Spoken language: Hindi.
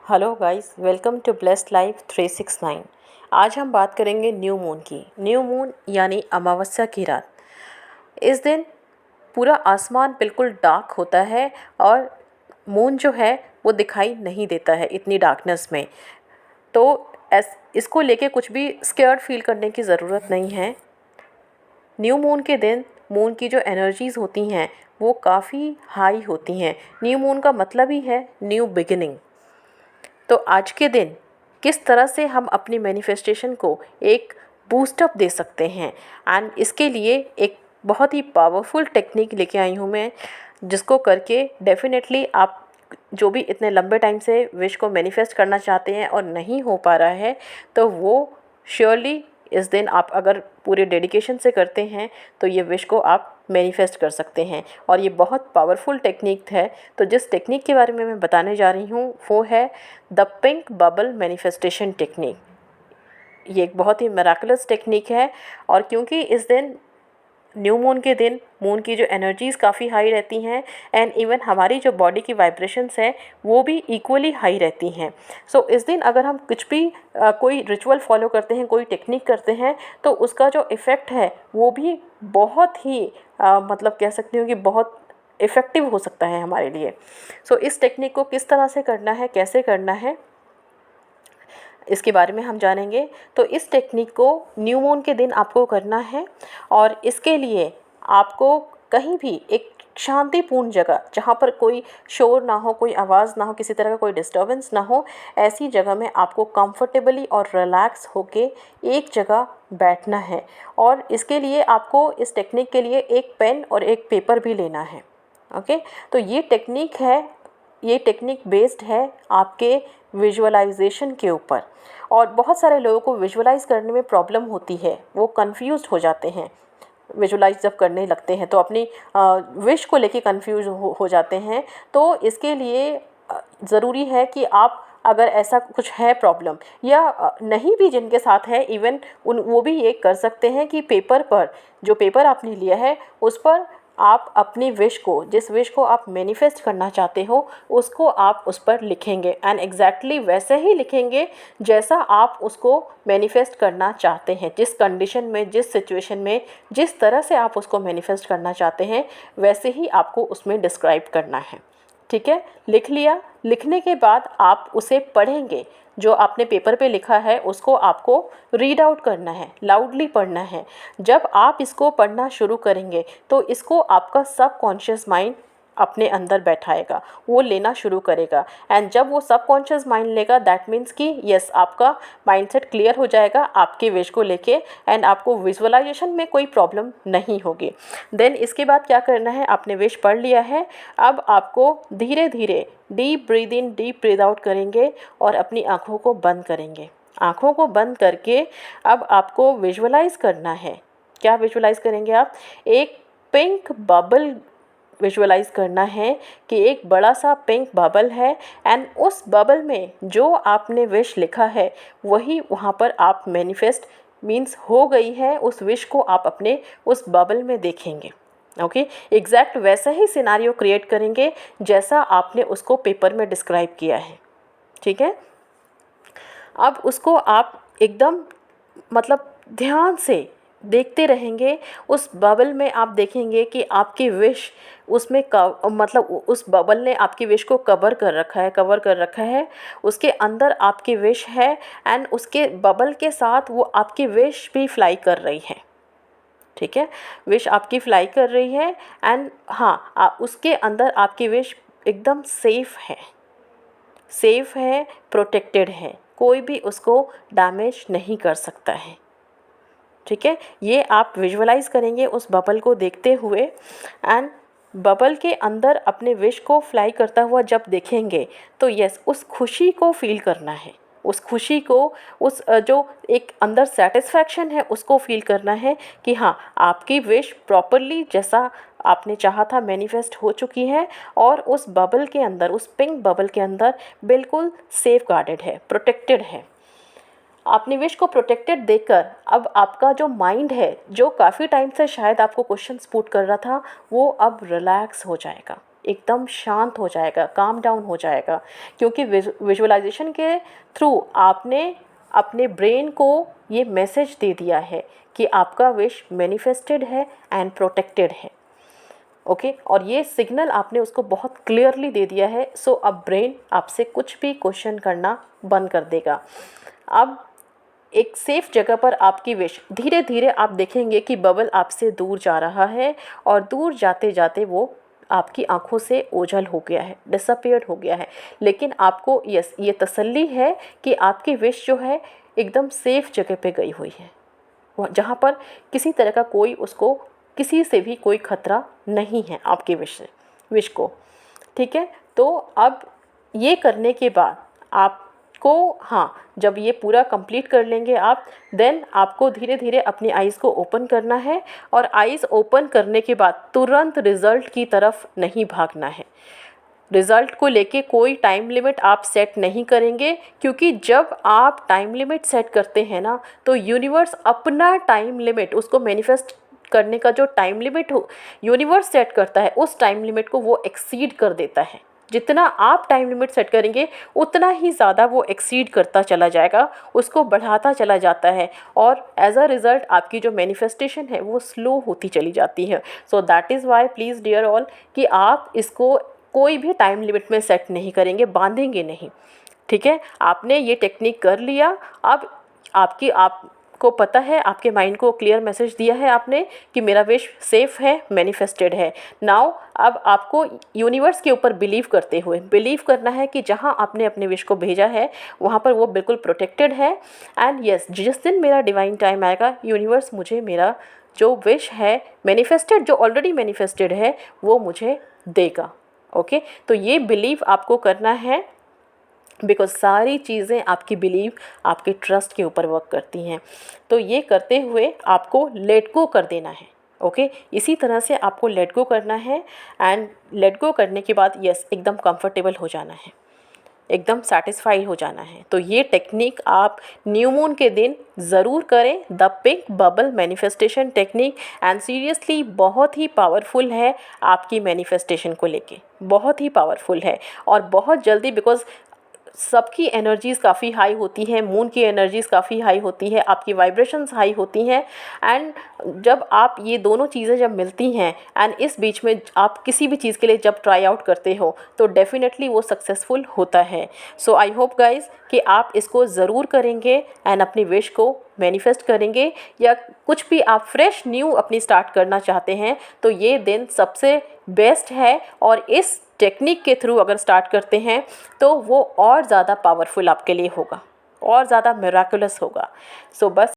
Hello guys, welcome to blessed life 369। आज हम बात करेंगे न्यू मून की। न्यू मून यानी अमावस्या की रात। इस दिन पूरा आसमान बिल्कुल डार्क होता है और मून जो है वो दिखाई नहीं देता है इतनी डार्कनेस में। तो इसको लेके कुछ भी स्केयर्ड फील करने की ज़रूरत नहीं है। न्यू मून के दिन मून की जो एनर्जीज़ होती हैं वो काफ़ी हाई होती हैं। न्यू मून का मतलब ही है न्यू बिगिनिंग। तो आज के दिन किस तरह से हम अपनी मैनिफेस्टेशन को एक बूस्टअप दे सकते हैं, एंड इसके लिए एक बहुत ही पावरफुल टेक्निक लेके आई हूँ मैं, जिसको करके डेफिनेटली आप जो भी इतने लंबे टाइम से विश को मैनिफेस्ट करना चाहते हैं और नहीं हो पा रहा है, तो वो श्योरली इस दिन आप अगर पूरे डेडिकेशन से करते हैं तो ये विश को आप मैनिफेस्ट कर सकते हैं। और ये बहुत पावरफुल टेक्निक है। तो जिस टेक्निक के बारे में मैं बताने जा रही हूँ वो है the pink bubble manifestation technique. ये एक बहुत ही मिराकुलस टेक्निक है। और क्योंकि इस दिन न्यू मून के दिन मून की जो एनर्जीज़ काफ़ी हाई रहती हैं, एंड इवन हमारी जो बॉडी की वाइब्रेशंस हैं वो भी इक्वली हाई रहती हैं। सो इस दिन अगर हम कुछ भी कोई रिचुअल फॉलो करते हैं, कोई टेक्निक करते हैं, तो उसका जो इफ़ेक्ट है वो भी बहुत ही मतलब कह सकती हूँ कि बहुत इफ़ेक्टिव हो सकता है हमारे लिए। सो इस टेक्निक को किस तरह से करना है, कैसे करना है, इसके बारे में हम जानेंगे। तो इस टेक्निक को न्यू मून के दिन आपको करना है, और इसके लिए आपको कहीं भी एक शांतिपूर्ण जगह, जहाँ पर कोई शोर ना हो, कोई आवाज़ ना हो, किसी तरह का कोई डिस्टर्बेंस ना हो, ऐसी जगह में आपको कंफर्टेबली और रिलैक्स होके एक जगह बैठना है। और इसके लिए आपको इस टेक्निक के लिए एक पेन और एक पेपर भी लेना है। ओके, तो ये टेक्निक बेस्ड है आपके विजुअलाइजेशन के ऊपर। और बहुत सारे लोगों को विजुअलाइज करने में प्रॉब्लम होती है, वो कंफ्यूज्ड हो जाते हैं विजुअलाइज जब करने लगते हैं, तो अपनी विश को लेके कंफ्यूज हो जाते हैं। तो इसके लिए ज़रूरी है कि आप, अगर ऐसा कुछ है प्रॉब्लम या नहीं भी जिनके साथ है, इवन वो भी ये कर सकते हैं कि पेपर पर, जो पेपर आपने लिया है उस पर आप अपनी विश को, जिस विश को आप मैनिफेस्ट करना चाहते हो, उसको आप उस पर लिखेंगे, एंड एग्जैक्टली वैसे ही लिखेंगे जैसा आप उसको मैनिफेस्ट करना चाहते हैं। जिस कंडीशन में, जिस सिचुएशन में, जिस तरह से आप उसको मैनिफेस्ट करना चाहते हैं, वैसे ही आपको उसमें डिस्क्राइब करना है। ठीक है, लिख लिया। लिखने के बाद आप उसे पढ़ेंगे। जो आपने पेपर पे लिखा है उसको आपको रीड आउट करना है, लाउडली पढ़ना है। जब आप इसको पढ़ना शुरू करेंगे तो इसको आपका सबकॉन्शियस माइंड अपने अंदर बैठाएगा, वो लेना शुरू करेगा। एंड जब वो सबकॉन्शियस माइंड लेगा, दैट मीन्स कि यस, आपका माइंडसेट क्लियर हो जाएगा आपके विश को लेके, एंड आपको विजुअलाइजेशन में कोई प्रॉब्लम नहीं होगी। देन इसके बाद क्या करना है, आपने विश पढ़ लिया है, अब आपको धीरे धीरे deep breathe in, deep breathe out करेंगे और अपनी आँखों को बंद करेंगे। आँखों को बंद करके अब आपको विजुअलाइज करना है। क्या विजुअलाइज करेंगे आप? एक पिंक बबल विजुअलाइज करना है कि एक बड़ा सा पिंक बबल है, एंड उस बबल में जो आपने विश लिखा है वही वहाँ पर आप मैनिफेस्ट मीन्स हो गई है, उस विश को आप अपने उस बबल में देखेंगे। ओके, एग्जैक्ट वैसा ही सिनारियो क्रिएट करेंगे जैसा आपने उसको पेपर में डिस्क्राइब किया है। ठीक है, अब उसको आप एकदम मतलब ध्यान से देखते रहेंगे। उस बबल में आप देखेंगे कि आपकी विश उसमें मतलब उस बबल ने आपकी विश को कवर कर रखा है। उसके अंदर आपकी विश है, एंड उसके बबल के साथ वो आपकी विश भी फ्लाई कर रही है। ठीक है, विश आपकी फ्लाई कर रही है, एंड हाँ, उसके अंदर आपकी विश एकदम सेफ है, प्रोटेक्टेड है, कोई भी उसको डैमेज नहीं कर सकता है। ठीक है, ये आप विजुअलाइज करेंगे उस बबल को देखते हुए, एंड बबल के अंदर अपने विश को फ्लाई करता हुआ जब देखेंगे तो यस, उस खुशी को फील करना है। उस खुशी को, उस जो एक अंदर सेटिस्फैक्शन है उसको फील करना है कि हाँ, आपकी विश प्रॉपरली जैसा आपने चाहा था मैनिफेस्ट हो चुकी है, और उस बबल के अंदर, उस पिंक बबल के अंदर बिल्कुल सेफ गार्डेड है, प्रोटेक्टेड है। आपने विश को प्रोटेक्टेड देखकर अब आपका जो माइंड है, जो काफ़ी टाइम से शायद आपको क्वेश्चंस पुट कर रहा था, वो अब रिलैक्स हो जाएगा। एकदम शांत हो जाएगा, काम डाउन हो जाएगा, क्योंकि विजुअलाइजेशन के थ्रू आपने अपने ब्रेन को ये मैसेज दे दिया है कि आपका विश मैनिफेस्टेड है एंड प्रोटेक्टेड है। ओके और ये सिग्नल आपने उसको बहुत क्लियरली दे दिया है। सो अब ब्रेन आपसे कुछ भी क्वेश्चन करना बंद कर देगा। अब एक सेफ जगह पर आपकी विश, धीरे धीरे आप देखेंगे कि बबल आपसे दूर जा रहा है और दूर जाते जाते वो आपकी आंखों से ओझल हो गया है, डिसअपियर्ड हो गया है। लेकिन आपको ये तसल्ली है कि आपकी विश जो है एकदम सेफ जगह पे गई हुई है, जहाँ पर किसी तरह का कोई उसको, किसी से भी कोई खतरा नहीं है आपके विश को। ठीक है, तो अब ये करने के बाद आपको, हाँ, जब ये पूरा कंप्लीट कर लेंगे आप, देन आपको धीरे धीरे अपनी आइज़ को ओपन करना है और आइज़ ओपन करने के बाद तुरंत रिज़ल्ट की तरफ नहीं भागना है। रिज़ल्ट को लेके कोई टाइम लिमिट आप सेट नहीं करेंगे, क्योंकि जब आप टाइम लिमिट सेट करते हैं ना, तो यूनिवर्स अपना टाइम लिमिट, उसको मैनिफेस्ट करने का जो टाइम लिमिट हो यूनिवर्स सेट करता है, उस टाइम लिमिट को वो एक्सीड कर देता है। जितना आप टाइम लिमिट सेट करेंगे उतना ही ज़्यादा वो एक्सीड करता चला जाएगा, उसको बढ़ाता चला जाता है, और एज अ रिज़ल्ट आपकी जो मैनिफेस्टेशन है वो स्लो होती चली जाती है। So that is why please dear all कि आप इसको कोई भी टाइम लिमिट में सेट नहीं करेंगे, बांधेंगे नहीं। ठीक है, आपने ये टेक्निक कर लिया। अब आपको पता है, आपके माइंड को क्लियर मैसेज दिया है आपने कि मेरा विश सेफ है, मैनिफेस्टेड है। नाउ अब आपको यूनिवर्स के ऊपर बिलीव करना है कि जहाँ आपने अपने विश को भेजा है वहाँ पर वो बिल्कुल प्रोटेक्टेड है। एंड यस, जिस दिन मेरा डिवाइन टाइम आएगा, यूनिवर्स मुझे मेरा जो विश है मैनिफेस्टेड, जो ऑलरेडी मैनिफेस्टेड है, वो मुझे देगा। ओके, तो ये बिलीव आपको करना है, बिकॉज सारी चीज़ें आपकी बिलीव, आपके ट्रस्ट के ऊपर वर्क करती हैं। तो ये करते हुए आपको लेट गो कर देना है। ओके, इसी तरह से आपको लेट गो करना है, एंड लेट गो करने के बाद यस, एकदम कंफर्टेबल हो जाना है, एकदम सेटिस्फाइड हो जाना है। तो ये टेक्निक आप न्यू मून के दिन ज़रूर करें, the pink bubble manifestation technique. And seriously बहुत ही पावरफुल है आपकी मैनिफेस्टेशन को लेके, बहुत ही पावरफुल है और बहुत जल्दी, बिकॉज सबकी एनर्जीज़ काफ़ी हाई होती हैं, मून की एनर्जीज़ काफ़ी हाई होती है, आपकी वाइब्रेशंस हाई होती हैं। एंड जब आप ये दोनों चीज़ें जब मिलती हैं, एंड इस बीच में आप किसी भी चीज़ के लिए जब ट्राई आउट करते हो, तो डेफिनेटली वो सक्सेसफुल होता है। सो आई होप गाइज कि आप इसको ज़रूर करेंगे एंड अपनी विश को मैनिफेस्ट करेंगे, या कुछ भी आप फ्रेश न्यू अपनी स्टार्ट करना चाहते हैं तो ये दिन सबसे बेस्ट है। और इस टेक्निक के थ्रू अगर स्टार्ट करते हैं तो वो और ज़्यादा पावरफुल आपके लिए होगा, और ज़्यादा मिराकुलस होगा। सो बस